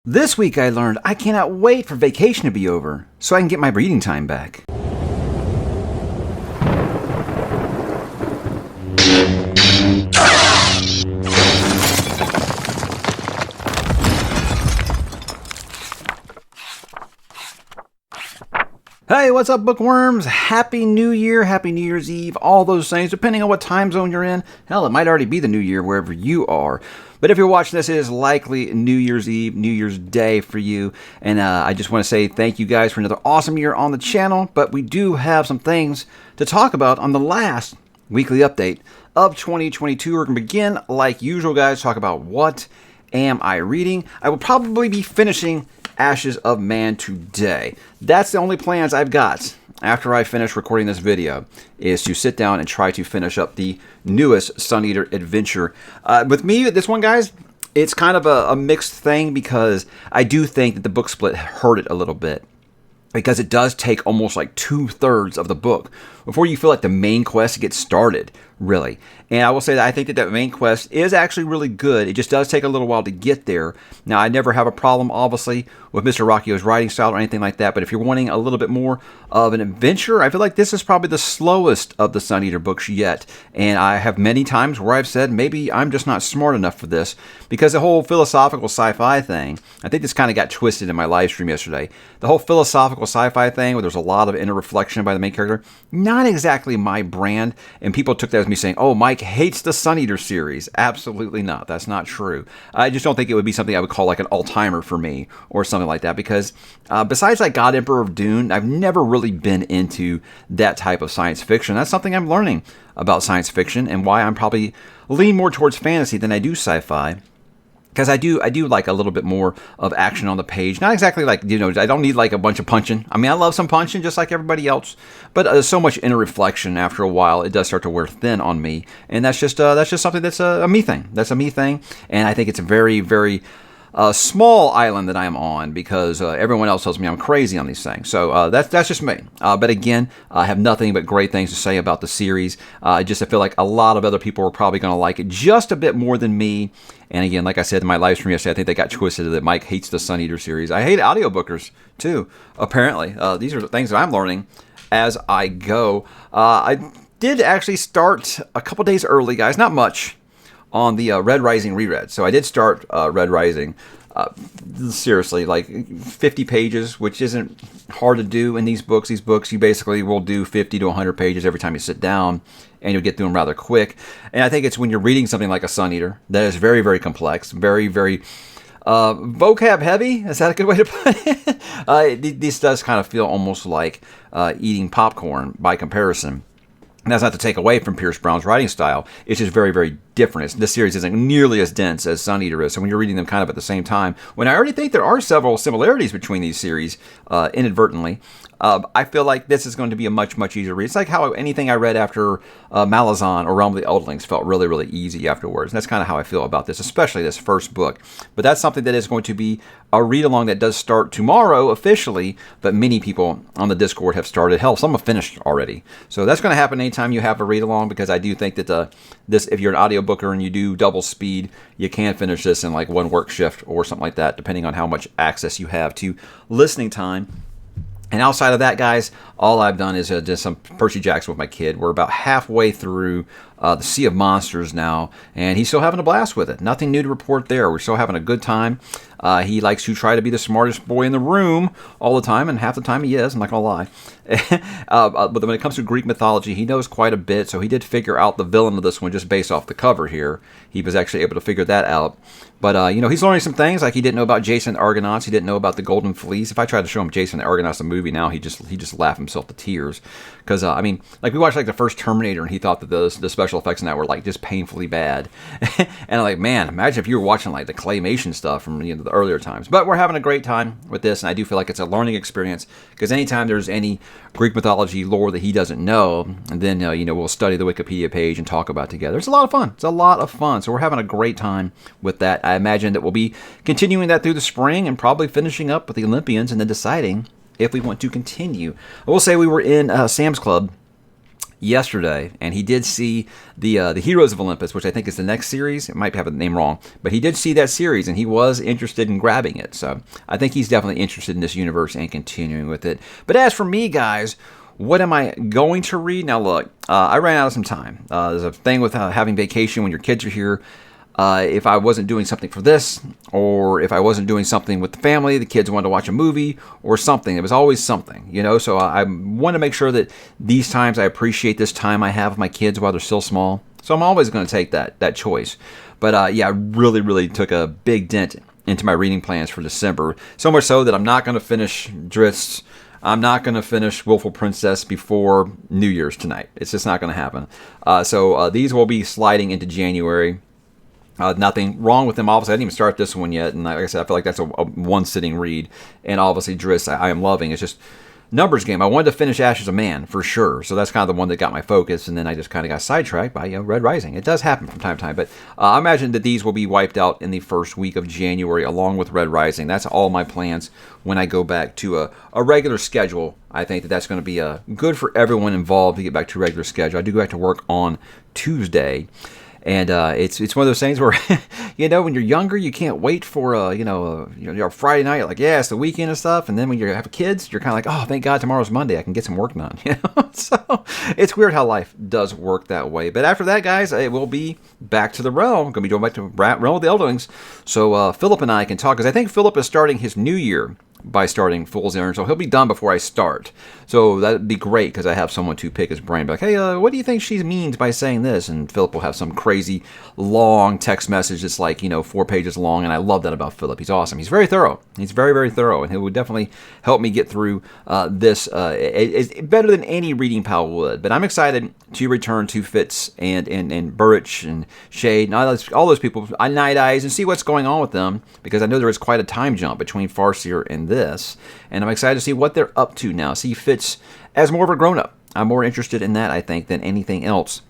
This week I learned I cannot wait for vacation to be over so I can get my reading time back. Hey, what's up, bookworms? Happy New Year, Happy New Year's Eve, all those things, depending on what time zone you're in. Hell, it might already be the New Year wherever you are. But if you're watching this, it is likely New Year's Eve, New Year's Day for you. And I just want to say thank you guys for another awesome year on the channel. But we do have some things to talk about on the last weekly update of 2022. We're going to begin, like usual, guys, talk about what am I reading. I will probably be finishing Ashes of Man today. That's the only plans I've got after I finish recording this video, is to sit down and try to finish up the newest Sun Eater adventure. With me, this one, guys, it's kind of a mixed thing because I do think that the book split hurt it a little bit, because it does take almost like 2/3 of the book before you feel like the main quest gets started, really. And I will say that I think that that main quest is actually really good. It just does take a little while to get there. Now, I never have a problem, obviously, with Mr. Rocchio's writing style or anything like that, but if you're wanting a little bit more of an adventure, I feel like this is probably the slowest of the Sun Eater books yet. And I have many times where I've said, maybe I'm just not smart enough for this, because the whole philosophical sci-fi thing, I think this kind of got twisted in my live stream yesterday. The whole philosophical sci-fi thing, where there's a lot of inner reflection by the main character, not exactly my brand, and people took that as me saying, oh, Mike hates the Sun Eater series. Absolutely not. That's not true. I just don't think it would be something I would call like an all-timer for me, or something like that, because besides like God Emperor of Dune, I've never really been into that type of science fiction. That's something I'm learning about science fiction, and why I'm probably lean more towards fantasy than I do sci-fi. Because I do like a little bit more of action on the page. Not exactly like, I don't need like a bunch of punching. I mean, I love some punching just like everybody else. But so much inner reflection after a while, it does start to wear thin on me. And that's just something that's a me thing. That's a me thing. And I think it's a very, very small island that I am on, because everyone else tells me I'm crazy on these things. So that's just me. But again, I have nothing but great things to say about the series. I feel like a lot of other people are probably going to like it just a bit more than me. And again, like I said in my live stream yesterday, I think they got twisted that Mike hates the Sun Eater series. I hate audiobookers too, apparently. These are the things that I'm learning as I go. I did actually start a couple days early, guys. Not much on the Red Rising reread. So I did start Red Rising. Seriously, like 50 pages, which isn't hard to do in these books. These books, you basically will do 50 to 100 pages every time you sit down, and you'll get through them rather quick. And I think it's when you're reading something like a Sun Eater that is very, very complex, very, very vocab heavy. Is that a good way to put it? This does kind of feel almost like eating popcorn by comparison. And that's not to take away from Pierce Brown's writing style. It's just very, very different. This series isn't nearly as dense as Sun Eater is. So when you're reading them kind of at the same time, when I already think there are several similarities between these series, inadvertently, I feel like this is going to be a much, much easier read. It's like how anything I read after Malazan or Realm of the Eldlings felt really, really easy afterwards. And that's kind of how I feel about this, especially this first book. But that's something that is going to be a read-along that does start tomorrow officially, but many people on the Discord have started. Hell, some have finished already. So that's going to happen anytime you have a read-along, because I do think that this, if you're an audiobooker and you do double speed, you can finish this in like one work shift or something like that, depending on how much access you have to listening time. And outside of that, guys, all I've done is just some Percy Jackson with my kid. We're about halfway through the Sea of Monsters now, and he's still having a blast with it. Nothing new to report there. We're still having a good time. He likes to try to be the smartest boy in the room all the time, and half the time he is, I'm not going to lie. But when it comes to Greek mythology, he knows quite a bit, so he did figure out the villain of this one just based off the cover here. He was actually able to figure that out. But, he's learning some things, like he didn't know about Jason the Argonauts. He didn't know about the Golden Fleece. If I tried to show him Jason the Argonauts, the movie now, he just laugh himself to tears. Because, like we watched like the first Terminator, and he thought that the special effects in that were like just painfully bad. And I'm like, man, imagine if you were watching like the claymation stuff from the earlier times. But we're having a great time with this, and I do feel like it's a learning experience, because anytime there's any Greek mythology lore that he doesn't know, and then we'll study the Wikipedia page and talk about it together. It's a lot of fun. It's a lot of fun. So we're having a great time with that. I imagine that we'll be continuing that through the spring and probably finishing up with the Olympians and then deciding if we want to continue. I will say we were in Sam's Club yesterday, and he did see the Heroes of Olympus, which I think is the next series. It might have the name wrong, but he did see that series, and he was interested in grabbing it. So I think he's definitely interested in this universe and continuing with it. But as for me, guys, what am I going to read? Now, look, I ran out of some time. There's a thing with having vacation when your kids are here. If I wasn't doing something for this, or if I wasn't doing something with the family, the kids wanted to watch a movie or something. It was always something, you know. So I want to make sure that these times I appreciate this time I have with my kids while they're still small. So I'm always going to take that choice. But yeah, I really took a big dent into my reading plans for December. So much so that I'm not going to finish Drizzt. I'm not going to finish Willful Princess before New Year's tonight. It's just not going to happen. So these will be sliding into January. Nothing wrong with them. Obviously, I didn't even start this one yet. And like I said, I feel like that's a one-sitting read. And obviously, Drizzt, I am loving. It's just numbers game. I wanted to finish Ashes of Man, for sure. So that's kind of the one that got my focus. And then I just kind of got sidetracked by Red Rising. It does happen from time to time. But I imagine that these will be wiped out in the first week of January, along with Red Rising. That's all my plans when I go back to a regular schedule. I think that's going to be good for everyone involved to get back to a regular schedule. I do go back to work on Tuesday. And it's one of those things where, when you're younger, you can't wait for, a Friday night. You're like, yeah, it's the weekend and stuff. And then when you have kids, you're kind of like, oh, thank God tomorrow's Monday. I can get some work done. So it's weird how life does work that way. But after that, guys, it will be back to the realm. Going to be going back to Realm of the Elderlings. So Philip and I can talk, because I think Philip is starting his new year by starting Fool's Errand, so he'll be done before I start. So that'd be great, because I have someone to pick his brain. Be like, hey, what do you think she means by saying this? And Philip will have some crazy long text message that's like 4 pages long, and I love that about Philip. He's awesome. He's very thorough. He's very thorough, and he would definitely help me get through this. It's better than any reading pal would. But I'm excited to return to Fitz and Burrich and Shade and all those people, Night Eyes, and see what's going on with them, because I know there is quite a time jump between Farseer and this, and I'm excited to see what they're up to now. See Fitz as more of a grown-up. I'm more interested in that, I think, than anything else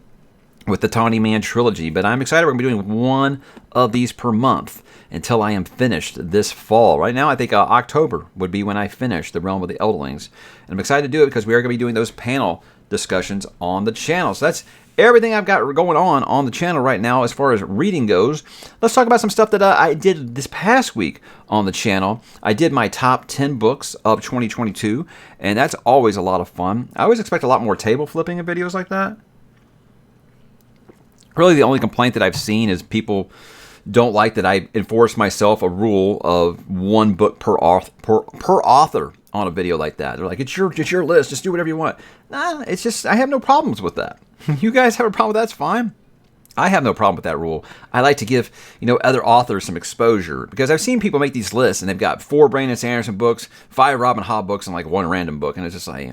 with the Tawny Man trilogy, but I'm excited we're going to be doing one of these per month until I am finished this fall. Right now, I think October would be when I finish the Realm of the Elderlings, and I'm excited to do it because we are going to be doing those panel discussions on the channel. So that's everything I've got going on the channel right now as far as reading goes. Let's talk about some stuff that I did this past week on the channel. I did my top 10 books of 2022, and that's always a lot of fun. I always expect a lot more table flipping in videos like that. Really, the only complaint that I've seen is people don't like that I enforce myself a rule of one book per author on a video like that. They're like, it's your list, just do whatever you want. Nah, it's just, I have no problems with that. You guys have a problem with that, it's fine. I have no problem with that rule. I like to give, other authors some exposure, because I've seen people make these lists and they've got 4 Brandon Sanderson books, 5 Robin Hobb books, and like 1 random book, and it's just like,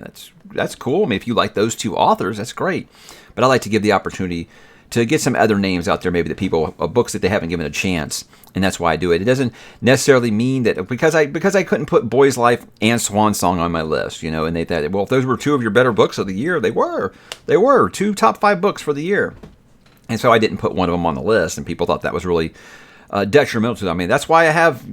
that's cool. I mean, if you like those 2 authors, that's great. But I like to give the opportunity to get some other names out there, maybe that people, books that they haven't given a chance, and that's why I do it. It doesn't necessarily mean that because I couldn't put Boy's Life and Swan Song on my list, and they thought, well, if those were 2 of your better books of the year, they were 2 top 5 books for the year, and so I didn't put one of them on the list, and people thought that was really detrimental to them. I mean, that's why I have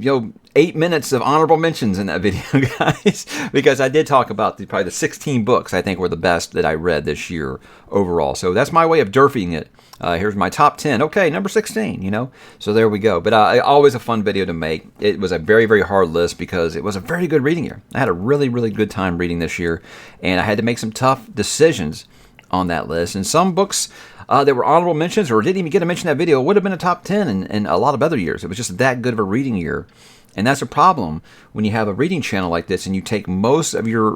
8 minutes of honorable mentions in that video, guys, because I did talk about probably the 16 books I think were the best that I read this year overall. So that's my way of derping it. Here's my top 10. Okay, number 16, So there we go. But always a fun video to make. It was a very hard list because it was a very good reading year. I had a really good time reading this year, and I had to make some tough decisions on that list. And some books that were honorable mentions or didn't even get a mention in that video would have been a top 10 in a lot of other years. It was just that good of a reading year. And that's a problem when you have a reading channel like this and you take most of your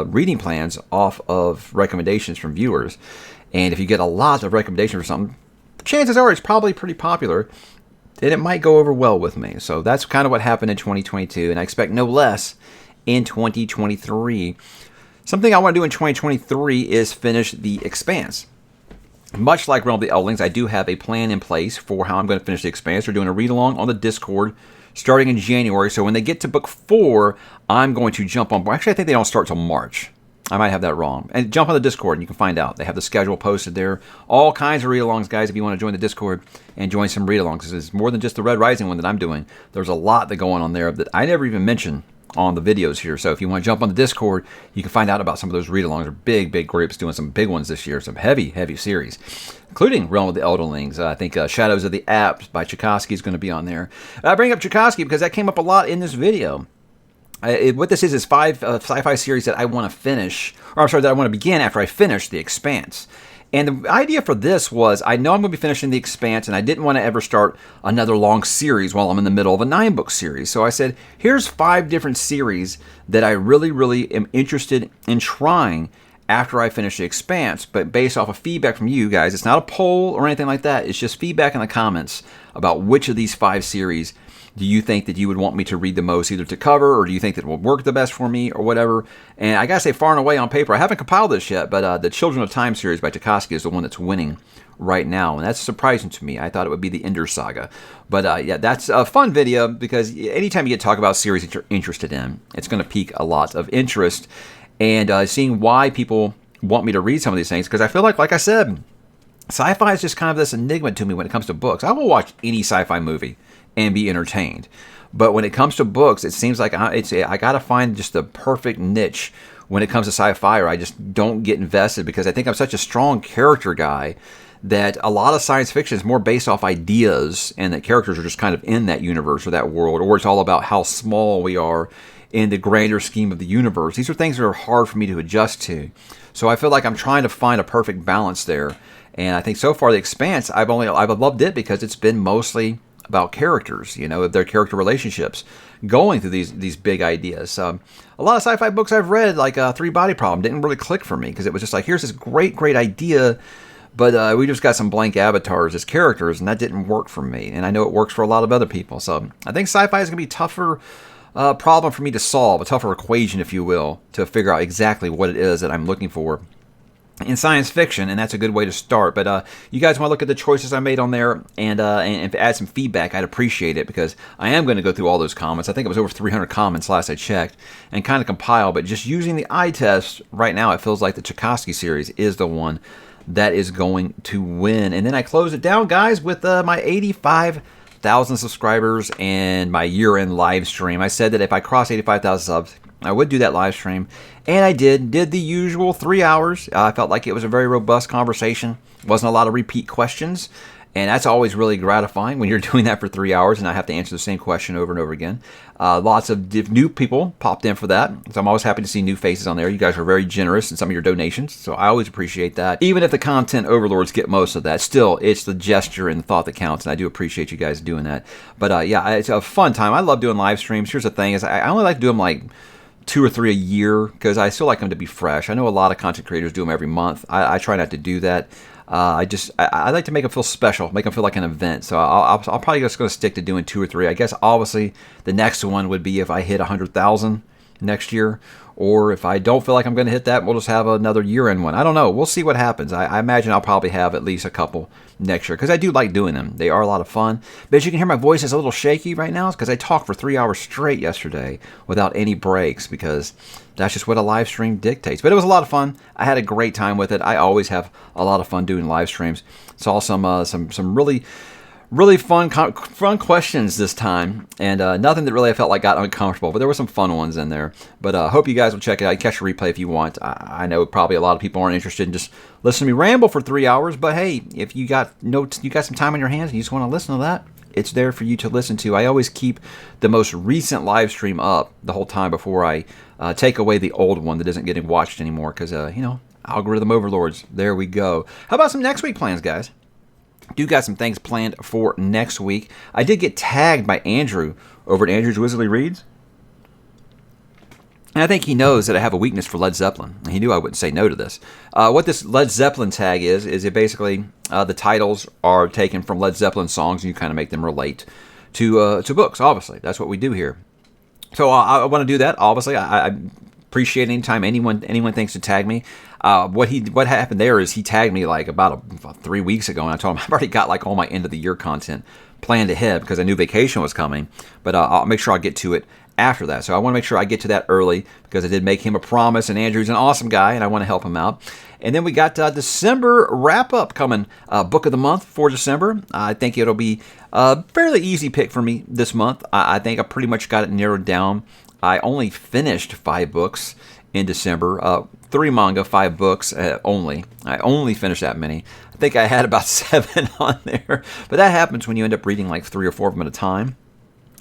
reading plans off of recommendations from viewers. And if you get a lot of recommendations for something, chances are it's probably pretty popular, and it might go over well with me. So that's kind of what happened in 2022, and I expect no less in 2023. Something I want to do in 2023 is finish The Expanse. Much like Realm of the Elderlings, I do have a plan in place for how I'm going to finish The Expanse. We're doing a read-along on the Discord starting in January. So when they get to book 4, I'm going to jump on. Actually, I think they don't start till March. I might have that wrong. And jump on the Discord and you can find out. They have the schedule posted there. All kinds of read-alongs, guys, if you want to join the Discord and join some read-alongs. It's more than just the Red Rising one that I'm doing. There's a lot that going on there that I never even mentioned on the videos here. So if you want to jump on the Discord, you can find out about some of those read-alongs. They're big groups doing some big ones this year, some heavy series, including Realm of the Elderlings. I think Shadows of the Apps by Tchaikovsky is going to be on there. I bring up Tchaikovsky because that came up a lot in this video. What this is 5 sci-fi series that I want to finish, or I'm sorry, that I want to begin after I finish The Expanse. And the idea for this was, I know I'm going to be finishing The Expanse, and I didn't want to ever start another long series while I'm in the middle of a 9-book series. So I said, here's 5 different series that I really am interested in trying after I finish The Expanse, but based off of feedback from you guys. It's not a poll or anything like that. It's just feedback in the comments about which of these 5 series do you think that you would want me to read the most, either to cover, or do you think that it will work the best for me, or whatever. And I gotta say, far and away on paper, I haven't compiled this yet, but the Children of Time series by Tchaikovsky is the one that's winning right now, and that's surprising to me. I thought it would be the Ender Saga. But yeah, that's a fun video, because anytime you get to talk about series that you're interested in, it's going to pique a lot of interest. And seeing why people want me to read some of these things, because I feel like I said, sci-fi is just kind of this enigma to me when it comes to books. I will watch any sci-fi movie and be entertained, but when it comes to books, it seems like I got to find just the perfect niche when it comes to sci-fi, or I just don't get invested, because I think I'm such a strong character guy that a lot of science fiction is more based off ideas, and that characters are just kind of in that universe or that world, or it's all about how small we are in the grander scheme of the universe. These are things that are hard for me to adjust to. So I feel like I'm trying to find a perfect balance there. And I think so far The Expanse, I've loved it because it's been mostly about characters, their character relationships, going through these big ideas. A lot of sci-fi books I've read, like Three Body Problem, didn't really click for me, because it was just like, here's this great idea, but we just got some blank avatars as characters, and that didn't work for me. And I know it works for a lot of other people. So I think sci-fi is going to be a tougher problem for me to solve, a tougher equation, if you will, to figure out exactly what it is that I'm looking for in science fiction, and that's a good way to start. But you guys want to look at the choices I made on there and add some feedback, I'd appreciate it, because I am going to go through all those comments. I think it was over 300 comments last I checked, and kind of compile. But just using the eye test right now, it feels like the Tchaikovsky series is the one that is going to win. And then I close it down, guys, with my 85,000 subscribers and my year-end live stream. I said that if I cross 85,000 subs, I would do that live stream, and I did the usual 3 hours. I felt like it was a very robust conversation. Wasn't a lot of repeat questions, and that's always really gratifying when you're doing that for 3 hours and I have to answer the same question over and over again. Lots of new people popped in for that, so I'm always happy to see new faces on there. You guys are very generous in some of your donations, so I always appreciate that. Even if the content overlords get most of that, still, it's the gesture and the thought that counts, and I do appreciate you guys doing that. But yeah, it's a fun time. I love doing live streams. Here's the thing, is I only like to do them like 2 or 3 a year, because I still like them to be fresh. I know a lot of content creators do them every month. I try not to do that. I like to make them feel special, make them feel like an event. So I'll probably just going to stick to doing 2 or 3. I guess obviously the next one would be if I hit 100,000 next year, or if I don't feel like I'm going to hit that, we'll just have another year-end one. I don't know. We'll see what happens. I imagine I'll probably have at least a couple next year, because I do like doing them. They are a lot of fun. But as you can hear, my voice is a little shaky right now. It's because I talked for 3 hours straight yesterday without any breaks, because that's just what a live stream dictates. But it was a lot of fun. I had a great time with it. I always have a lot of fun doing live streams. Saw some really fun questions this time, and nothing that really I felt like got uncomfortable, but there were some fun ones in there. But hope you guys will check it out. You can catch a replay if you want. I know probably a lot of people aren't interested in just listening to me ramble for 3 hours, but hey, if you got some time on your hands and you just want to listen to that, it's there for you to listen to. I always keep the most recent live stream up the whole time before I take away the old one that isn't getting watched anymore, because algorithm overlords. There we go. How about some next week plans, guys? Do got some things planned for next week. I did get tagged by Andrew over at Andrew's Wizardly Reads, and I think he knows that I have a weakness for Led Zeppelin. He knew I wouldn't say no to this. What this Led Zeppelin tag is it basically the titles are taken from Led Zeppelin songs, and you kind of make them relate to books. Obviously, that's what we do here. So I want to do that. Obviously, I appreciate any time anyone thinks to tag me. What happened there is he tagged me like about 3 weeks ago, and I told him I've already got like all my end of the year content planned ahead because I knew vacation was coming. But I'll make sure I get to it after that. So I want to make sure I get to that early because I did make him a promise, and Andrew's an awesome guy, and I want to help him out. And then we got December wrap-up coming, book of the month for December. I think it'll be a fairly easy pick for me this month. I think I pretty much got it narrowed down. I only finished 5 books in December, 3 manga, 5 books only. I only finished that many. I think I had about 7 on there, but that happens when you end up reading like 3 or 4 of them at a time.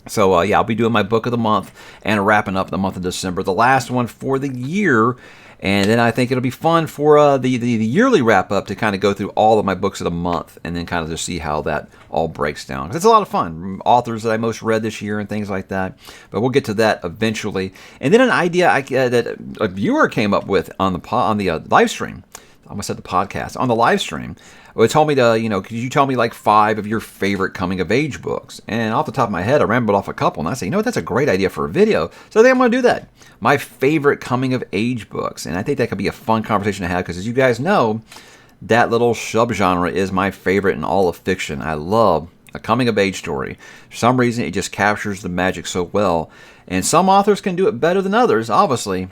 So, yeah, I'll be doing my book of the month and wrapping up the month of December, the last one for the year. And then I think it'll be fun for the yearly wrap-up to kind of go through all of my books of the month and then kind of just see how that all breaks down. 'Cause it's a lot of fun. Authors that I most read this year and things like that. But we'll get to that eventually. And then an idea that a viewer came up with on the live stream. I almost said the podcast. On the live stream. It told me to, could you tell me like 5 of your favorite coming-of-age books? And off the top of my head, I rambled off a couple, and I said, that's a great idea for a video. So I think I'm going to do that. My favorite coming-of-age books. And I think that could be a fun conversation to have, because as you guys know, that little subgenre is my favorite in all of fiction. I love a coming-of-age story. For some reason, it just captures the magic so well. And some authors can do it better than others, obviously.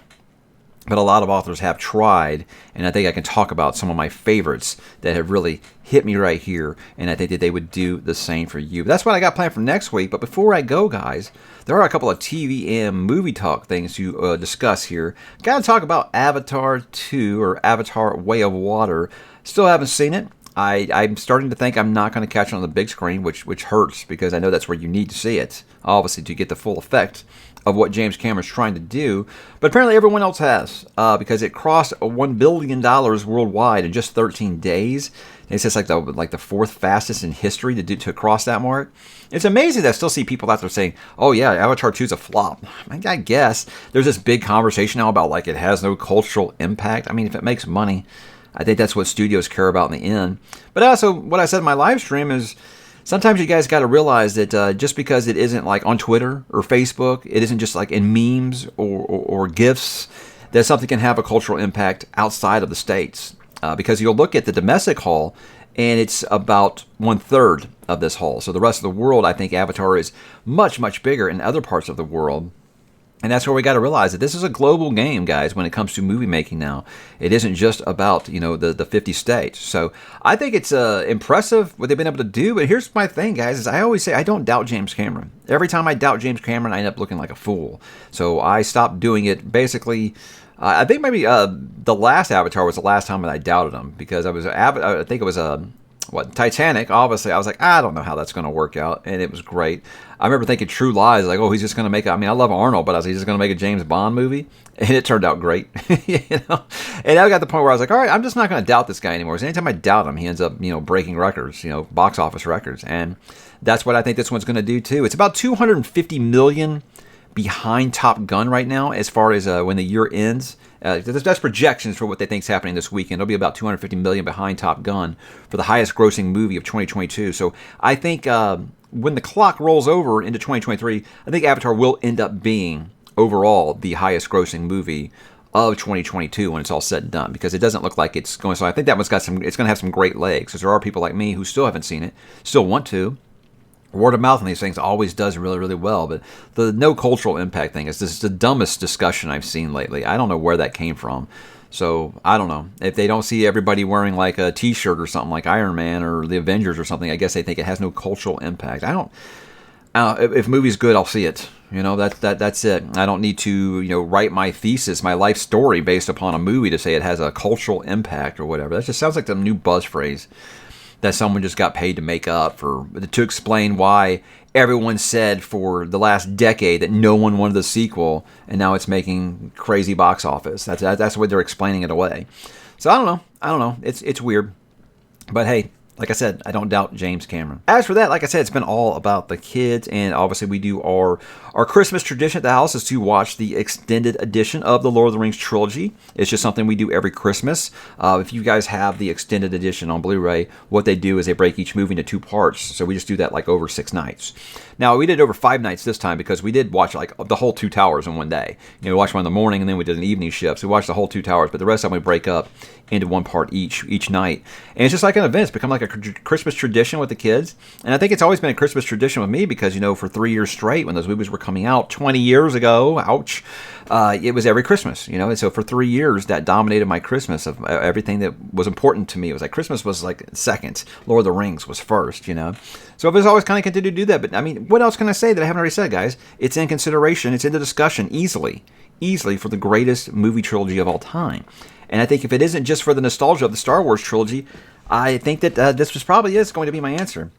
But a lot of authors have tried, and I think I can talk about some of my favorites that have really hit me right here, and I think that they would do the same for you. But that's what I got planned for next week. But before I go, guys, there are a couple of TV and movie talk things to discuss here. Got to talk about Avatar 2, or Avatar Way of Water. Still haven't seen it. I'm starting to think I'm not going to catch it on the big screen, which hurts, because I know that's where you need to see it, obviously, to get the full effect of what James Cameron's trying to do. But apparently everyone else has, because it crossed $1 billion worldwide in just 13 days. It's just like the 4th fastest in history to cross that mark. It's amazing that I still see people out there saying, oh yeah, Avatar 2 is a flop. I guess there's this big conversation now about like it has no cultural impact. I mean, if it makes money, I think that's what studios care about in the end. But also, what I said in my live stream is, sometimes you guys got to realize that just because it isn't like on Twitter or Facebook, it isn't just like in memes or GIFs, that something can have a cultural impact outside of the States. Because you'll look at the domestic haul, and it's about 1/3 of this haul. So the rest of the world, I think Avatar is much, much bigger in other parts of the world. And that's where we got to realize that this is a global game, guys, when it comes to movie making now. It isn't just about, the 50 states. So I think it's impressive what they've been able to do. But here's my thing, guys, is I always say I don't doubt James Cameron. Every time I doubt James Cameron, I end up looking like a fool. So I stopped doing it. Basically, I think maybe the last Avatar was the last time that I doubted him, because I think it was Titanic. Obviously, I was like, I don't know how that's going to work out, and it was great. I remember thinking True Lies, like, oh, he's just going to make I love Arnold, but I was like, he's just going to make a James Bond movie, and it turned out great, And I got to the point where I was like, all right, I'm just not going to doubt this guy anymore. So anytime I doubt him, he ends up, breaking records, box office records, and that's what I think this one's going to do too. It's about 250 million behind Top Gun right now, as far as when the year ends. That's projections for what they think is happening this weekend. It'll be about 250 million behind Top Gun for the highest grossing movie of 2022. So I think when the clock rolls over into 2023, I think Avatar will end up being overall the highest grossing movie of 2022 when it's all said and done, because it doesn't look like it's going. So I think that one's it's going to have some great legs, because there are people like me who still haven't seen it, still want to. Word of mouth on these things always does really, really well, but the no cultural impact thing is the dumbest discussion I've seen lately. I don't know where that came from. So, I don't know. If they don't see everybody wearing like a t-shirt or something like Iron Man or the Avengers or something, I guess they think it has no cultural impact. If movie's good, I'll see it. That's it. I don't need to, write my thesis, my life story based upon a movie to say it has a cultural impact or whatever. That just sounds like the new buzz phrase that someone just got paid to make up to explain why everyone said for the last decade that no one wanted the sequel, and now it's making crazy box office. That's the way they're explaining it away. So I don't know. It's weird, but hey. Like I said, I don't doubt James Cameron. As for that, like I said, it's been all about the kids, and obviously we do our Christmas tradition at the house is to watch the extended edition of the Lord of the Rings trilogy. It's just something we do every Christmas. If you guys have the extended edition on Blu-ray, what they do is they break each movie into 2 parts, so we just do that like over 6 nights. Now, we did over 5 nights this time because we did watch like the whole 2 towers in one day. We watched one in the morning, and then we did an evening shift, so we watched the whole 2 towers, but the rest of them we break up into 1 part each night. And it's just like an event. It's become like like a Christmas tradition with the kids. And I think it's always been a Christmas tradition with me because, for 3 years straight when those movies were coming out 20 years ago, ouch, it was every Christmas, And so for 3 years, that dominated my Christmas of everything that was important to me. It was like Christmas was like second. Lord of the Rings was first, So I've always kind of continued to do that. But, what else can I say that I haven't already said, guys? It's in consideration. It's in the discussion easily for the greatest movie trilogy of all time. And I think if it isn't just for the nostalgia of the Star Wars trilogy, I think that this probably is going to be my answer.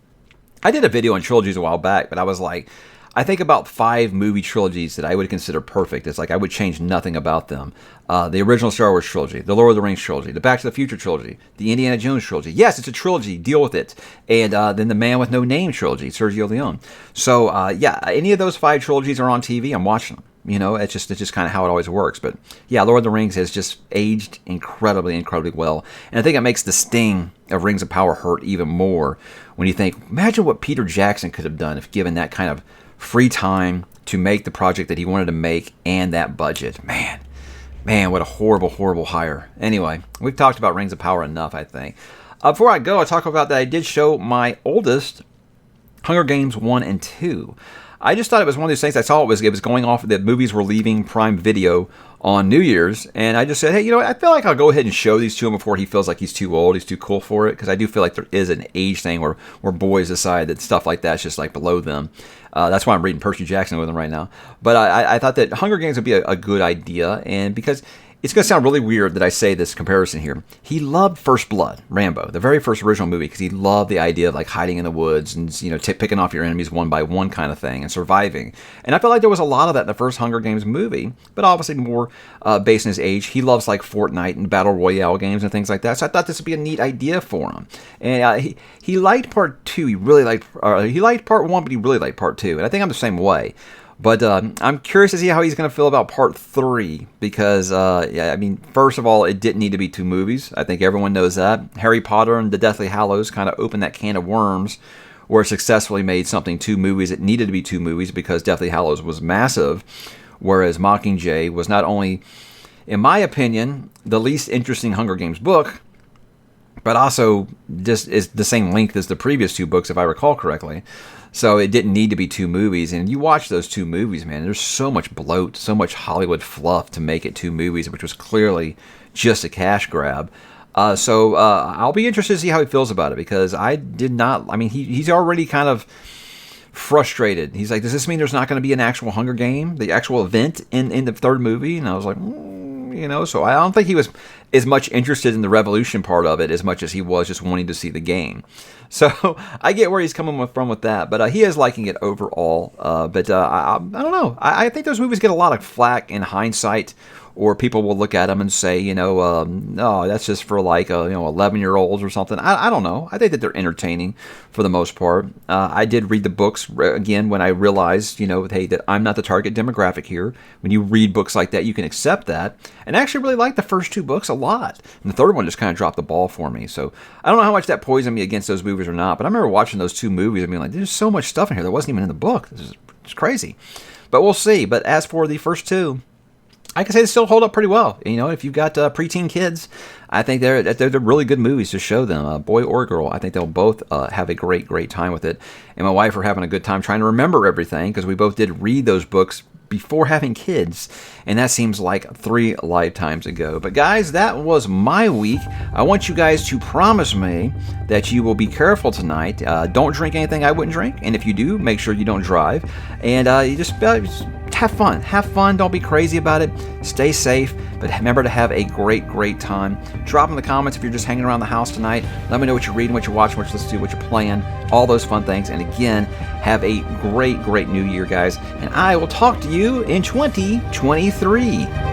I did a video on trilogies a while back, but I was like, I think about 5 movie trilogies that I would consider perfect. It's like I would change nothing about them. The original Star Wars trilogy, the Lord of the Rings trilogy, the Back to the Future trilogy, the Indiana Jones trilogy. Yes, it's a trilogy. Deal with it. And then the Man with No Name trilogy, Sergio Leone. So, any of those 5 trilogies are on TV. I'm watching them. It's just kind of how it always works. But yeah, Lord of the Rings has just aged incredibly, incredibly well. And I think it makes the sting of Rings of Power hurt even more when you think, imagine what Peter Jackson could have done if given that kind of free time to make the project that he wanted to make and that budget. Man, what a horrible, horrible hire. Anyway, we've talked about Rings of Power enough, I think. Before I go, I'll talk about that I did show my oldest Hunger Games 1 and 2. I just thought it was one of those things. I saw it was going off. The movies were leaving Prime Video on New Year's, and I just said, hey, I feel like I'll go ahead and show these to him before he feels like he's too old, he's too cool for it, because I do feel like there is an age thing where boys decide that stuff like that's just like below them. That's why I'm reading Percy Jackson with him right now. But I thought that Hunger Games would be a good idea, and because it's going to sound really weird that I say this comparison here. He loved First Blood, Rambo, the very first original movie, because he loved the idea of like hiding in the woods and picking off your enemies one by one kind of thing and surviving. And I felt like there was a lot of that in the first Hunger Games movie, but obviously more based on his age. He loves like Fortnite and Battle Royale games and things like that. So I thought this would be a neat idea for him. And he liked part 2. He liked part 1, but he really liked part 2. And I think I'm the same way. But I'm curious to see how he's going to feel about part 3 because, first of all, it didn't need to be 2 movies. I think everyone knows that. Harry Potter and the Deathly Hallows kind of opened that can of worms where it successfully made something 2 movies. It needed to be 2 movies because Deathly Hallows was massive, whereas Mockingjay was not only, in my opinion, the least interesting Hunger Games book, but also just is the same length as the previous 2 books, if I recall correctly. So it didn't need to be 2 movies. And you watch those 2 movies, man, there's so much bloat, so much Hollywood fluff to make it 2 movies, which was clearly just a cash grab. So I'll be interested to see how he feels about it because I did not, he's already kind of frustrated. He's like, does this mean there's not going to be an actual Hunger Game, the actual event in the 3rd movie? And I was like, so I don't think he was as much interested in the revolution part of it as much as he was just wanting to see the game. So I get where he's coming from with that, but he is liking it overall. But I don't know. I think those movies get a lot of flack in hindsight, or people will look at them and say, no, that's just for like 11-year-olds or something. I don't know. I think that they're entertaining for the most part. I did read the books again when I realized, hey, that I'm not the target demographic here. When you read books like that, you can accept that. And I actually really liked the first 2 books a lot. And the 3rd one just kind of dropped the ball for me. So I don't know how much that poisoned me against those movies or not. But I remember watching those 2 movies and being like, there's so much stuff in here that wasn't even in the book. It's crazy. But we'll see. But as for the first 2, I can say they still hold up pretty well. If you've got preteen kids, I think they're really good movies to show them, boy or girl. I think they'll both have a great, great time with it. And my wife are having a good time trying to remember everything because we both did read those books before having kids, and that seems like 3 lifetimes ago. But guys, that was my week. I want you guys to promise me that you will be careful tonight. Don't drink anything I wouldn't drink, and if you do, make sure you don't drive. And you just have fun. Have fun. Don't be crazy about it. Stay safe, but remember to have a great, great time. Drop in the comments if you're just hanging around the house tonight. Let me know what you're reading, what you're watching, what you're listening to, what you're playing, all those fun things. And again, have a great, great new year, guys. And I will talk to you in 2023.